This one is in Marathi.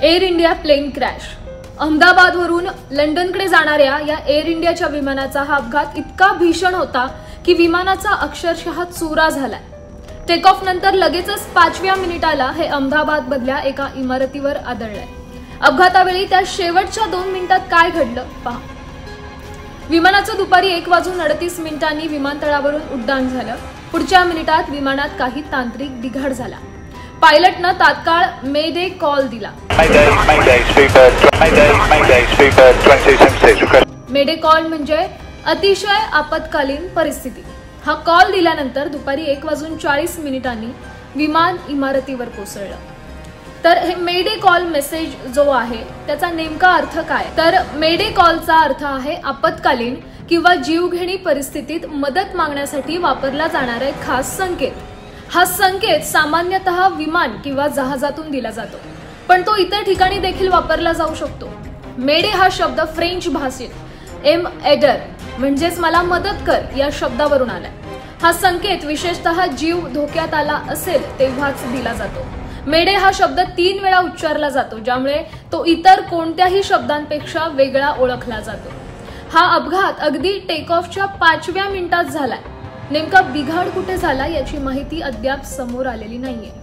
Air India plane crash. अहमदाबादवरून लंडनकडे जाणाऱ्या या एअर इंडियाच्या विमानाचा हा अपघात इतका भीषण होता की विमानाचा अक्षरशः चुरा झालाय। टेक ऑफ नंतर लगेचच 5व्या मिनिटाला हे अहमदाबादमधल्या एका इमारतीवर आदळलंय। अपघातावेळी त्या शेवटच्या 2 मिनिटात काय घडलं पहा। विमानाचं दुपारी 1:38 विमानतळावरून उड्डाण झालं। पुढच्या मिनिटात विमानात काही तांत्रिक बिघाड झाला। पायलटनं तात्काळ मेडे कॉल दिला। मेडे कॉल म्हणजे अतिशय आपत्कालीन परिस्थिती। हा कॉल दिल्यानंतर दुपारी 1:40 विमान इमारतीवर कोसळलं। तर हे मेडे कॉल मेसेज जो आहे त्याचा नेमका अर्थ काय? तर मेडे कॉलचा अर्थ आहे आपत्कालीन किंवा जीवघेणी परिस्थितीत मदत मागण्यासाठी वापरला जाणारा एक खास संकेत। हा संकेत सामान्यतः विमान किंवा जहाजातून दिला जातो, पण तो इतर ठिकाणी देखील वापरला जाऊ शकतो। मेडे हा शब्द फ्रेंच भाषेत एम एडर म्हणजेच मला मदत कर या शब्दावरून आलाय। हा संकेत विशेषतः जीव धोक्यात आला असेल तेव्हाच दिला जातो। मेडे हा शब्द 3 वेळा उच्चारला जातो, ज्यामुळे तो इतर कोणत्याही शब्दांपेक्षा वेगळा ओळखला जातो। हा अपघात अगदी टेक ऑफच्या 5व्या मिनिटात झालाय। नेमका बिघाड कुठे झाला याची माहिती अद्याप समोर आलेली नाहीये।